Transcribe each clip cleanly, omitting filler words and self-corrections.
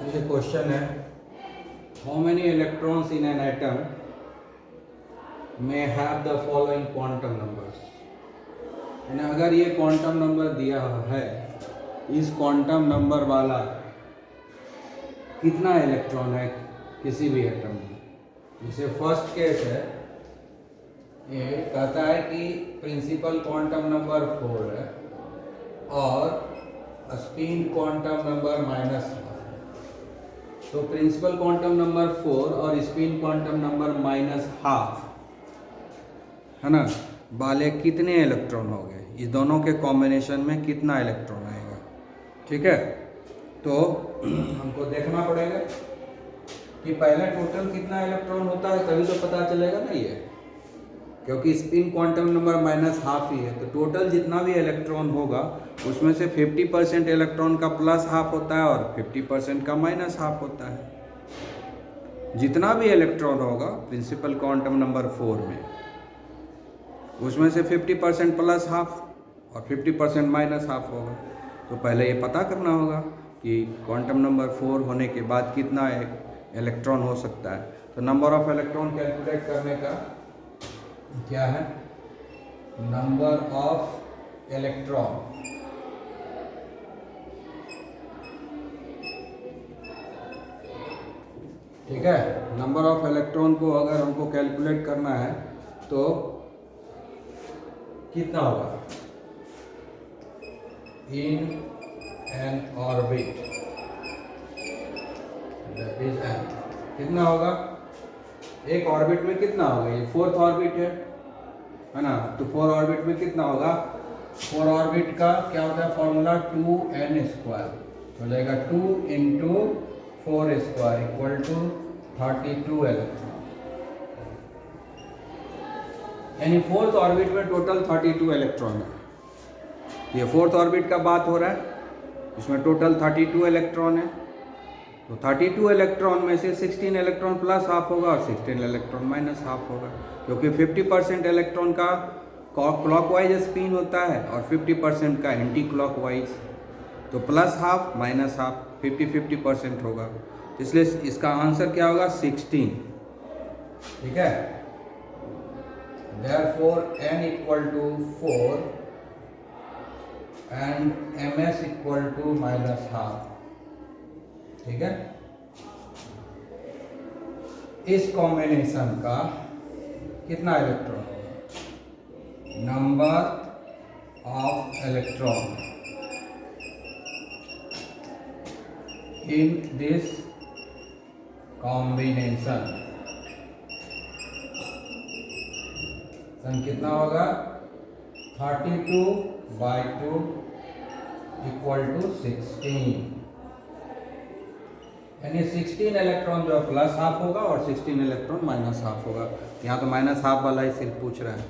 ये क्वेश्चन है, how many electrons in an atom may have the following quantum numbers। यानी अगर ये क्वांटम नंबर दिया है, इस क्वांटम नंबर वाला कितना इलेक्ट्रॉन है किसी भी एटम में। जैसे फर्स्ट केस है, ये कहता है कि प्रिंसिपल क्वांटम नंबर 4 है और स्पिन क्वांटम नंबर -1/2 है। तो प्रिंसिपल क्वांटम नंबर 4 और स्पिन क्वांटम नंबर -1/2 है ना, वाले कितने इलेक्ट्रॉन हो गए, इस दोनों के कॉम्बिनेशन में कितना इलेक्ट्रॉन आएगा। ठीक है, तो हमको देखना पड़ेगा कि पहले टोटल कितना इलेक्ट्रॉन होता है, तभी तो पता चलेगा ना ये, क्योंकि स्पिन क्वांटम नंबर -1/2 ही है। तो टोटल जितना भी इलेक्ट्रॉन होगा उसमें से 50% इलेक्ट्रॉन का +1/2 होता है और 50% का -1/2 होता है। जितना भी इलेक्ट्रॉन होगा प्रिंसिपल क्वांटम नंबर 4 में, उसमें से 50% +1/2 और 50% -1/2 होगा। तो पहले ये पता करना होगा कि क्वांटम नंबर 4 होने के बाद कितना इलेक्ट्रॉन हो सकता है। तो नंबर ऑफ इलेक्ट्रॉन कैलकुलेट करने का क्या है, नंबर ऑफ इलेक्ट्रॉन ठीक है। नंबर ऑफ इलेक्ट्रॉन को अगर हमको कैलकुलेट करना है तो कितना होगा, in an orbit, that is an, कितना होगा, एक ऑर्बिट में कितना होगा, ये 4th ऑर्बिट है ना, तो 4 ऑर्बिट में कितना होगा, 4 ऑर्बिट का क्या होता है फॉर्मूला, 2n², हो जाएगा 2 × 4² = 32 इलेक्ट्रॉन। यानी 4th ऑर्बिट में टोटल 32 इलेक्ट्रॉन है। ये 4th ऑर्बिट का बात हो रहा है, इसमें टोटल 32 इलेक्ट्रॉन है। तो 32 इलेक्ट्रॉन में से 16 इलेक्ट्रॉन +1/2 होगा और 16 इलेक्ट्रॉन -1/2 होगा, क्योंकि 50% इलेक्ट्रॉन का क्लॉकवाइज स्पिन होता है और 50% का एंटी क्लॉकवाइज। तो +1/2 -1/2 50-50% होगा, इसलिए इसका आंसर क्या होगा, 16। ठीक है, therefore n = 4 and ms = -1/2। ठीक है, इस कॉम्बिनेशन का कितना इलेक्ट्रॉन होगा, number of electron in this combination कितना होगा, 32/2 = 16। यानी 16 इलेक्ट्रॉन जो है +1/2 होगा और 16 इलेक्ट्रॉन -1/2 होगा। यहाँ तो -1/2 वाला ही सिर्फ पूछ रहा है,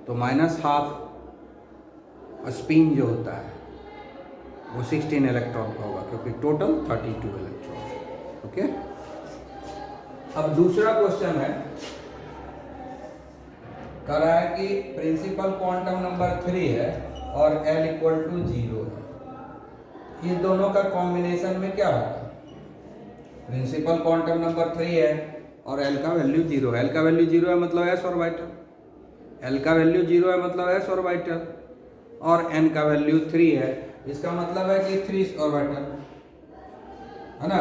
तो -1/2 स्पिन जो होता है वो 16 इलेक्ट्रॉन का होगा, क्योंकि टोटल 32 इलेक्ट्रॉन। ओके, अब दूसरा क्वेश्चन है, कह रहा है कि प्रिंसिपल क्वांटम नंबर 3 है और L = 0 है। इस दोनों का कॉम्बिनेशन में क्या होगा, प्रिंसिपल क्वांटम नंबर 3 है और L का वैल्यू 0 है। L का वैल्यू 0 है मतलब s ऑर्बिटल, L का वैल्यू 0 है मतलब s ऑर्बिटल, और n का वैल्यू 3 है, इसका मतलब है कि 3 ऑर्बिटल है ना।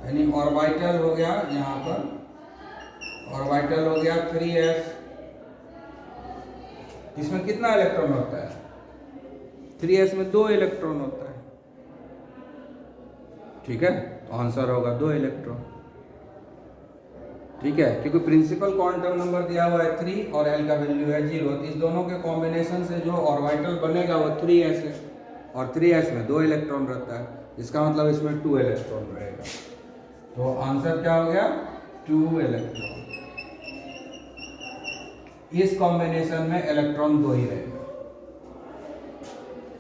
यानी ऑर्बिटल हो गया, यहाँ पर ऑर्बिटल हो गया 3s। इसमें कितना इलेक्ट्रॉन होता है, 3s में 2 इलेक्ट्रॉन होता है। ठीक है, तो आंसर होगा 2 इलेक्ट्रॉन। ठीक है, क्योंकि प्रिंसिपल क्वांटम नंबर दिया हुआ है 3 और L का वैल्यू है 0, तो इस दोनों के कॉम्बिनेशन से जो ऑर्बिटल बनेगा वो 3s है और 3s में 2 इलेक्ट्रॉन रहता है, इसका मतलब इसमें 2 इलेक्ट्रॉन रहेगा। तो आंसर क्या हो गया, 2 इलेक्ट्रॉन। इस कॉम्बिनेशन में इलेक्ट्रॉन 2 ही रहेगा,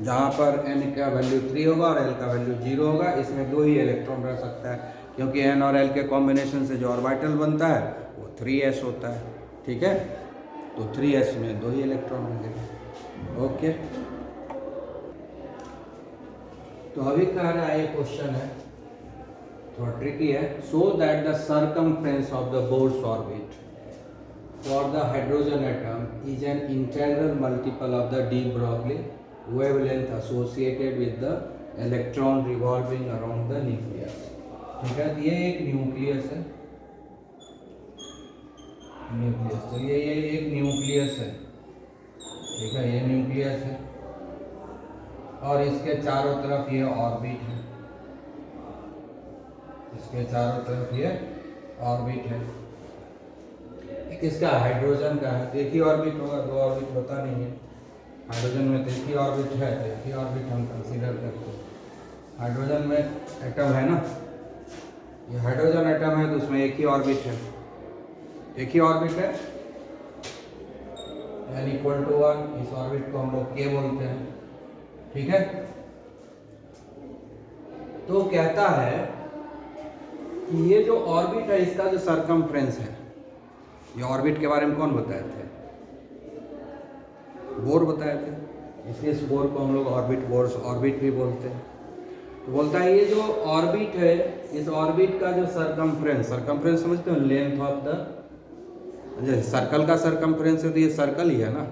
जहाँ पर n का वैल्यू 3 होगा और L का वैल्यू 0 होगा, इसमें 2 ही इलेक्ट्रॉन रह सकता है, क्योंकि n और L के कॉम्बिनेशन से जो ऑर्बिटल बनता है वो 3s होता है। ठीक है, तो 3s में 2 ही इलेक्ट्रॉन मिलेगा। ओके, तो अभी कह रहा है ये क्वेश्चन है थोड़ा ट्रिकी है. So that the circumference of the Bohr's orbit for the hydrogen atom is an integral multiple of the de Broglie wavelength associated with the electron revolving around the nucleus. ठीक है, ये एक nucleus है. Nucleus, तो ये एक nucleus है. ठीक है, ये न्यूक्लियस है और इसके चारों तरफ ये ऑर्बिट है. इसके चारों तरफ ये ऑर्बिट है. किसका? हाइड्रोजन का है. एक ही ऑर्बिट होगा, दो ऑर्बिट होता नहीं है. हाइड्रोजन में तो एक ही ऑर्बिट है, तो एक ही ऑर्बिट हम कंसीडर करते हैं. हाइड्रोजन में एटम है ना, ये हाइड्रोजन एटम है तो उसमें एक ही ऑर्बिट है. एक ही ऑर्बिट है, n इक्वल टू 1. इस ऑर्बिट को हम लोग k बोलते हैं. ठीक है, तो कहता है कि ये जो ऑर्बिट है इसका जो सरकमफ्रेंस है, ये ऑर्बिट के बारे में कौन बताए थे? बोर बताए थे. इसलिए इस बोर को हम लोग ऑर्बिट भी बोलते हैं. तो बोलता है ये जो ऑर्बिट है, इस ऑर्बिट का जो सरकमफ्रेंस समझते हो? लेंथ ऑफ द, जैसे सर्कल का सरकमफ्रेंस है तो ये सर्कल ही है ना.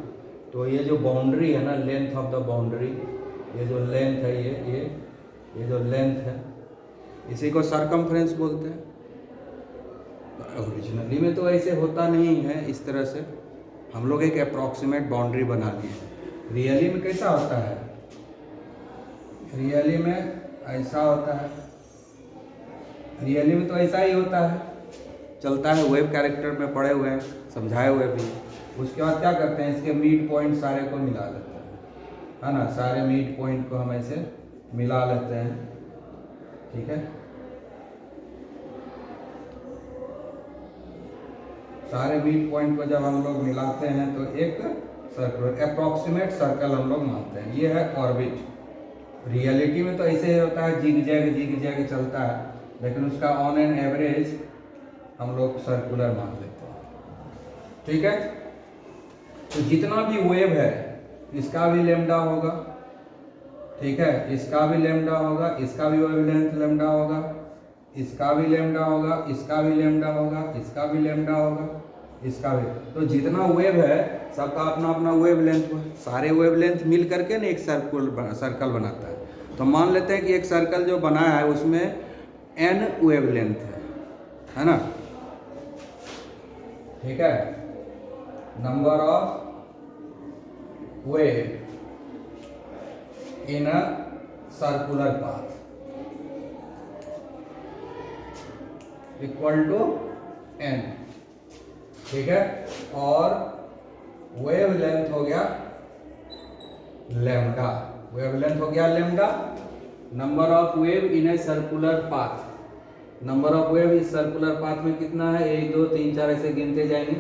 तो ये जो बाउंड्री है ना, लेंथ ऑफ द बाउंड्री, ये जो लेंथ है, ये जो लेंथ है, इसी को सरकमफ्रेंस बोलते हैं. ओरिजिनली में तो ऐसे होता नहीं है. इस तरह से हम लोग एक अप्रॉक्सीमेट बाउंड्री बना लिए. रियली में कैसा होता है? रियली में ऐसा होता है. रियली में तो ऐसा ही होता है, चलता है. वेव कैरेक्टर में पढ़े हुए हैं, समझाए हुए भी. उसके बाद क्या करते हैं? इसके मिड पॉइंट सारे को मिला लेते हैं, है ना. सारे मिड पॉइंट को हम ऐसे मिला लेते हैं. ठीक है, सारे मिड पॉइंट को जब हम लोग मिलाते हैं तो एक सर्कल, अप्रॉक्सीमेट सर्कल हम लोग मानते हैं. ये है ऑर्बिट. रियलिटी में तो ऐसे ही होता है, जिग जैग चलता है, लेकिन उसका ऑन एन एवरेज हम लोग सर्कुलर मान लेते हैं. ठीक है, तो जितना भी वेव है इसका भी लेमडा होगा. ठीक है, इसका भी लेमडा होगा, इसका भी वेवलेंथ लेमडा होगा, इसका भी लेमडा होगा, इसका भी लेमडा होगा, इसका भी लेमडा होगा, इसका भी. तो जितना वेव है सबका अपना अपना वेवलेंथ है. सारे वेवलेंथ मिल करके ना एक सर्कल बनाता है. तो मान लेते हैं कि एक सर्कल जो बनाया है उसमें n वेवलेंथ है ना. ठीक है, number of wave in a circular path equal to n. ठीक है, और वेवलेंथ हो गया लैम्डा. वेवलेंथ हो गया lambda. Number of wave in a circular path. Number of wave इस सर्कुलर पाथ में कितना है? 1 2 3 4 ऐसे गिनते जाएंगे.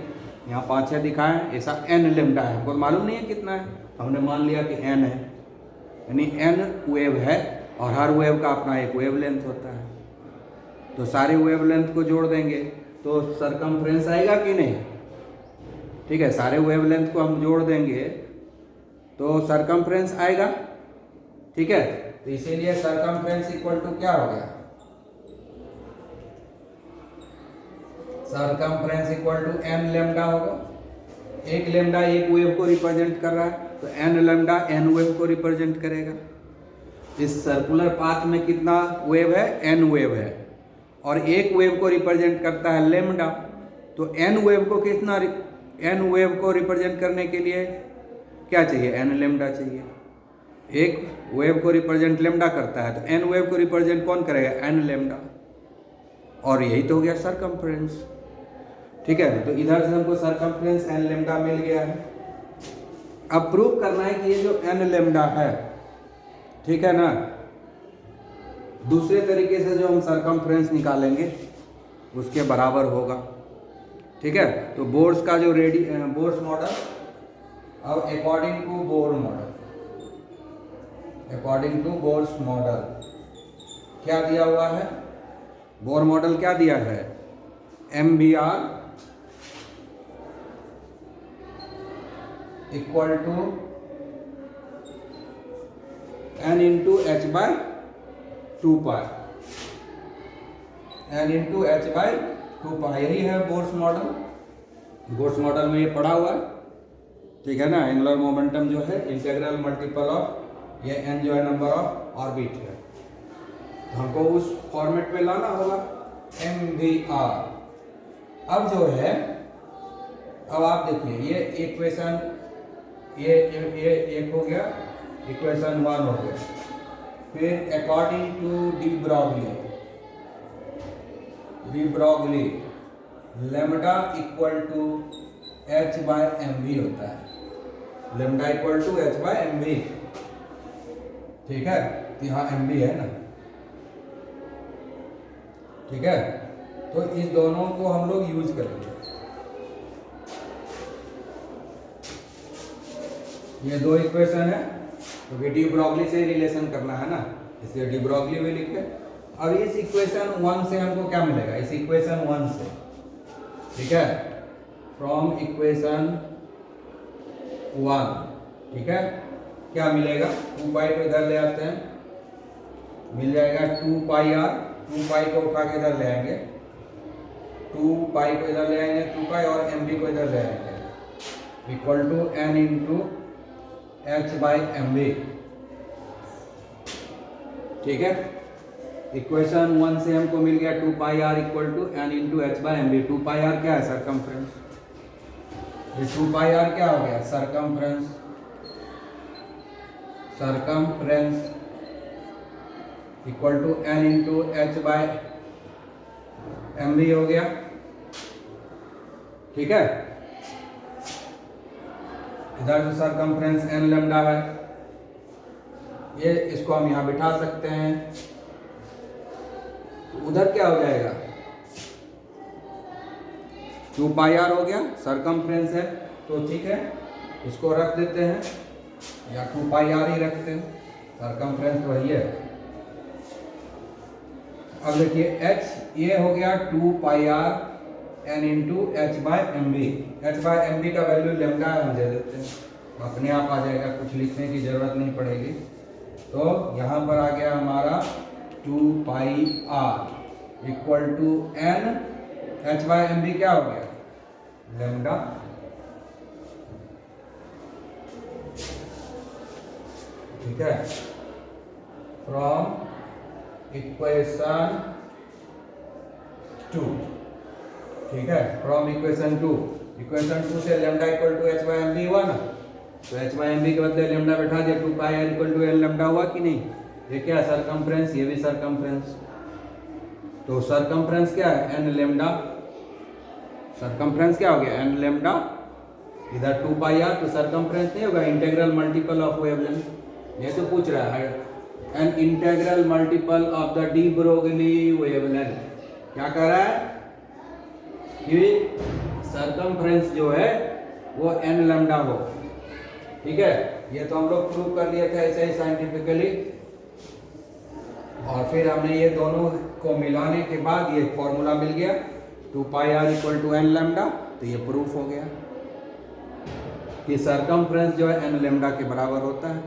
यहाँ 5 6 दिखाएं. ऐसा n लैम्डा है. हमको मालूम नहीं है कितना है, हमने मान लिया कि n है. यानी n वेव है और हर वेव का अपना एक वेवलेंथ होता है. तो सारे वेवलेंथ को जोड़ देंगे तो सरकमफ्रेंस आएगा कि नहीं? ठीक है, सारे वेवलेंथ को हम जोड़ देंगे तो सरकमफ्रेंस आएगा. ठीक है, तो इसीलिए सरकमफ्रेंस इक्वल टू क्या हो गया? Circumference equal to n lambda होगा. एक लैम्डा एक वेव को रिप्रेजेंट कर रहा है तो n लैम्डा n वेव को रिप्रेजेंट करेगा. इस सर्कुलर पाथ में कितना वेव है? n वेव है और एक वेव को रिप्रेजेंट करता है लैम्डा. तो n वेव को कितना, n वेव को रिप्रेजेंट करने के लिए क्या चाहिए? n लैम्डा चाहिए. एक वेव को रिप्रेजेंट लैम्डा करता है तो n वेव को रिप्रेजेंट कौन करेगा? n lambda. और यही तो हो गया सरकमफ्रेंस. ठीक है, तो इधर से हमको सरकमफ्रेंस n लैम्डा मिल गया है. अब प्रूव करना है कि ये जो n लैम्डा है, ठीक है ना, दूसरे तरीके से जो हम सरकमफ्रेंस निकालेंगे उसके बराबर होगा. ठीक है, तो बोर्स का जो बोर्स मॉडल, अब अकॉर्डिंग टू बोर्स मॉडल क्या दिया हुआ है? बोर मॉडल क्या दिया है? MBR equal to n into h by 2 pi. n into H by 2 pi. यही है बोर्स मॉडल, बोर्स मॉडल में ये पढ़ा हुआ है, ठीक है ना। एंगुलर मोमेंटम जो है इंटीग्रल मल्टीपल ऑफ ये n जो है नंबर ऑफ ऑर्बिट है, तो हमको उस फॉर्मेट में लाना होगा mvr। अब जो है, अब आप देखिए ये इक्वेशन ये एक हो गया, इक्वेशन 1 हो गया। फिर according to de Broglie lambda equal to h by m v होता है, lambda equal to h by m v, ठीक है। तो यहाँ एम वी है ना, ठीक है। तो इस दोनों को हम लोग यूज करेंगे। ये दो इक्वेशन है, तो डी ब्रॉगली से रिलेशन करना है ना, इसलिए डी ब्रॉगली भी लिखे। अब इस इक्वेशन 1 से हमको क्या मिलेगा, इस इक्वेशन 1 से, ठीक है, फ्रॉम इक्वेशन 1, ठीक है, क्या मिलेगा, 2 पाई को इधर ले आते हैं, मिल जाएगा 2 पाई आर, 2 पाई को उठा के इधर ले आएंगे, 2 पाई को इधर ले आएंगे 2 पाई, और एम बी को इधर ले आएंगे, equal to N into H by M B, ठीक है। इक्वेशन 1 से हमको मिल गया 2 pi R equal to N into H by M B. 2 pi R क्या है, सरकमफ्रेंस, ये 2 पाई आर क्या हो गया, circumference, circumference equal to N into H by M b हो गया, ठीक है। इधर जो सरकमफ्रेंस एन लेमडा है, ये इसको हम यहां बिठा सकते हैं, तो उधर क्या हो जाएगा, 2 पाई आर हो गया, सरकमफ्रेंस है तो ठीक है, इसको रख देते हैं, या 2 पाई आर ही रखते हैं, सरकमफ्रेंस तो वही है। अब देखिए h ये हो गया 2 pi R N into H by M B. H by M B का वैल्यू लेमडा हम दे देते हैं, अपने आप आ जाएगा, कुछ लिखने की जरूरत नहीं पड़ेगी। तो यहाँ पर आ गया हमारा 2 pi R equal to N, H by M B क्या हो गया, लेमडा, ठीक है, फ्रॉम इक्वेशन 2, ठीक है, फ्रॉम इक्वेशन 2, इक्वेशन 2 से lambda equal to h by M b हुआ ना, तो एच बाई एम बी के बदले लेमडा बैठा दिया, 2 pi R equal to N lambda हुआ कि नहीं। ये क्या है, सरकमफ्रेंस, ये भी सरकमफ्रेंस, तो सरकमफ्रेंस क्या है, एन लेमडा, सरकमफ्रेंस क्या हो गया, एन लेमडा, इधर 2 पाई आर, तो सरकमफ्रेंस नहीं होगा, इंटीग्रल मल्टीपल ऑफ वेवलेंथ। ये तो पूछ रहा है an integral multiple of the de Broglie wavelength, क्या कह रहा है कि सरकमफ्रेंस जो है वो एन लेमडा हो, ठीक है। ये तो हम लोग प्रूव कर लिए थे ऐसे ही साइंटिफिकली, और फिर हमने ये दोनों को मिलाने के बाद ये फॉर्मूला मिल गया 2 pi R equal to N lambda, तो ये प्रूफ हो गया कि सरकमफ्रेंस जो है एन लेमडा के बराबर होता है।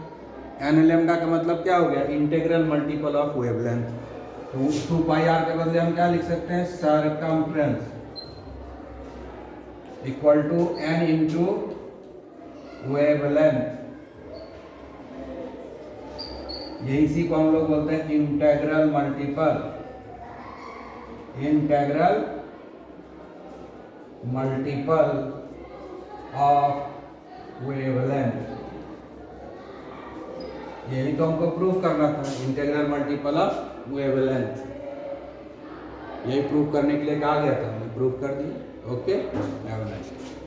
एन लेमडा का मतलब क्या हो गया, इंटीग्रल मल्टीपल ऑफ वेवलेंथ। तो 2 पाई आर के बदले हम क्या लिख सकते हैं, circumference equal to N into wavelength, ये इसी को हम लोग बोलते हैं integral multiple, integral multiple of wavelength. यही तो हमको प्रूव करना था, इंटीग्रल मल्टीपल ऑफ वेवलेंथ। यही प्रूव करने के लिए कहा गया था, हमने प्रूव कर दिया। Okay, have a nice day.